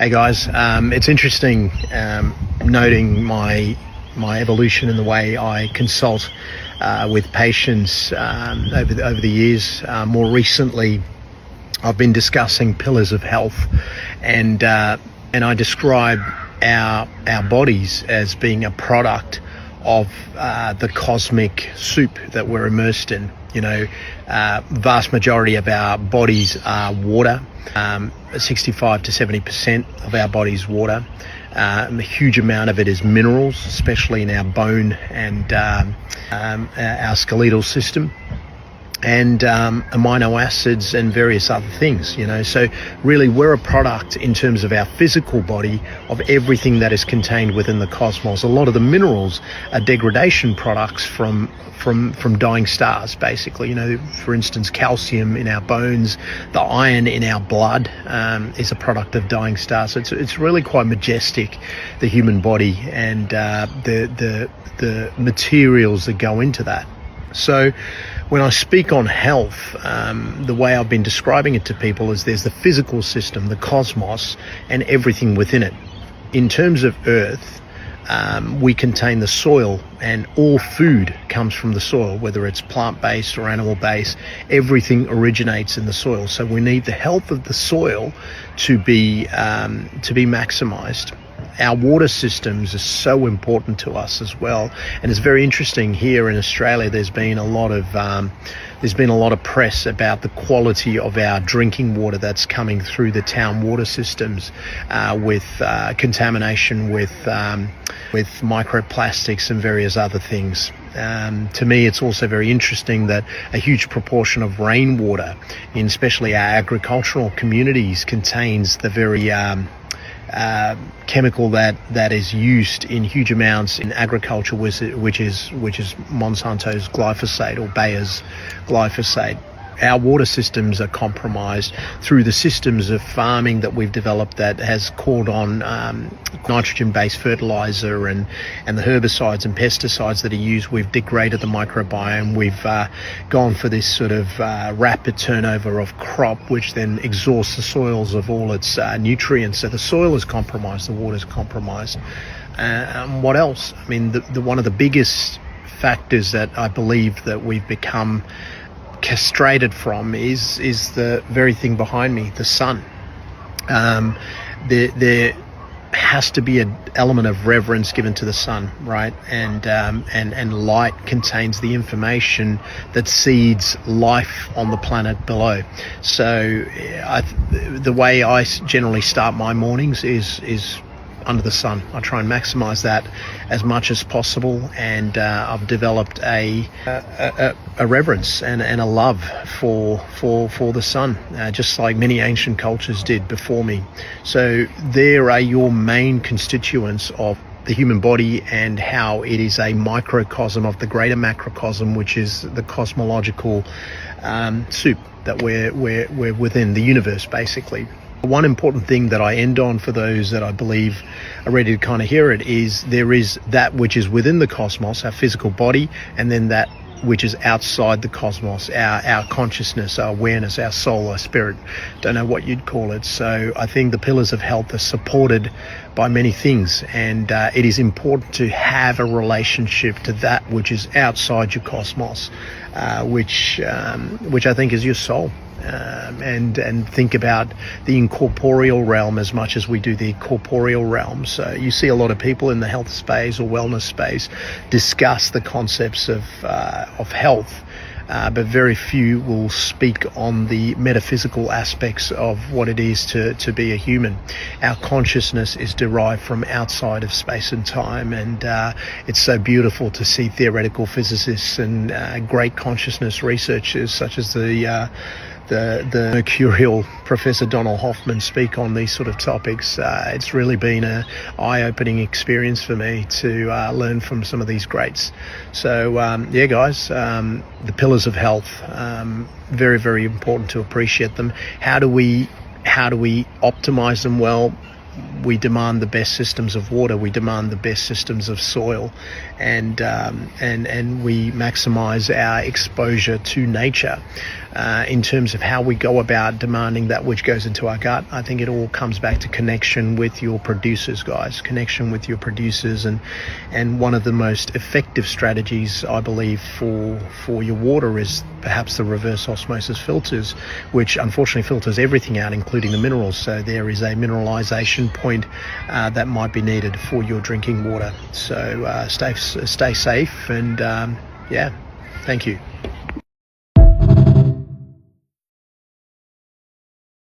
Hey guys, it's interesting noting my evolution in the way I consult with patients over the years. More recently, I've been discussing pillars of health, and I describe our bodies as being a product of the cosmic soup that we're immersed in. You know, vast majority of our bodies are water. 65 to 70% of our body's water. A huge amount of it is minerals, especially in our bone and our skeletal system, and amino acids and various other things, you know. So really we're a product in terms of our physical body of everything that is contained within the cosmos. A lot of the minerals are degradation products from dying stars, basically. You know, for instance, calcium in our bones, the iron in our blood is a product of dying stars. So it's really quite majestic, the human body, and the materials that go into that. So when I speak on health, the way I've been describing it to people is there's the physical system, the cosmos, and everything within it. In terms of Earth, we contain the soil, and all food comes from the soil, whether it's plant-based or animal-based. Everything originates in the soil. So we need the health of the soil to be maximized. Our water systems are so important to us as well, and it's very interesting here in Australia. There's been a lot of press about the quality of our drinking water that's coming through the town water systems, with contamination with microplastics and various other things. To me, it's also very interesting that a huge proportion of rainwater, in especially our agricultural communities, contains the very chemical that is used in huge amounts in agriculture, which is Monsanto's glyphosate or Bayer's glyphosate. Our water systems are compromised through the systems of farming that we've developed that has called on nitrogen-based fertilizer and the herbicides and pesticides that are used. We've degraded the microbiome. We've gone for this sort of rapid turnover of crop, which then exhausts the soils of all its nutrients. So the soil is compromised, the water is compromised. What else? I mean, one of the biggest factors that I believe that we've become castrated from is the very thing behind me, the sun. There has to be an element of reverence given to the sun, right? And light contains the information that seeds life on the planet below. So the way I generally start my mornings is under the sun. I try and maximize that as much as possible, and I've developed a reverence and a love for the sun, just like many ancient cultures did before me. So there are your main constituents of the human body, and how it is a microcosm of the greater macrocosm, which is the cosmological soup that we're within, the universe, basically. One important thing that I end on for those that I believe are ready to kind of hear it is there is that which is within the cosmos, our physical body, and then that which is outside the cosmos, our consciousness, our awareness, our soul, our spirit. Don't know what you'd call it. So I think the pillars of health are supported by many things, and it is important to have a relationship to that which is outside your cosmos, which I think is your soul. And think about the incorporeal realm as much as we do the corporeal realm. So you see a lot of people in the health space or wellness space discuss the concepts of health, but very few will speak on the metaphysical aspects of what it is to be a human. Our consciousness is derived from outside of space and time, and it's so beautiful to see theoretical physicists and great consciousness researchers such as the mercurial Professor Donald Hoffman speak on these sort of topics. It's really been an eye-opening experience for me to learn from some of these greats. So yeah, guys, the pillars of health, very, very important to appreciate them. How do we optimize them? Well, we demand the best systems of water, we demand the best systems of soil, and we maximize our exposure to nature. In terms of how we go about demanding that which goes into our gut, I think it all comes back to connection with your producers, guys. Connection with your producers, and one of the most effective strategies, I believe, for your water is perhaps the reverse osmosis filters, which unfortunately filters everything out, including the minerals. So there is a mineralization point that might be needed for your drinking water. So stay safe, and thank you.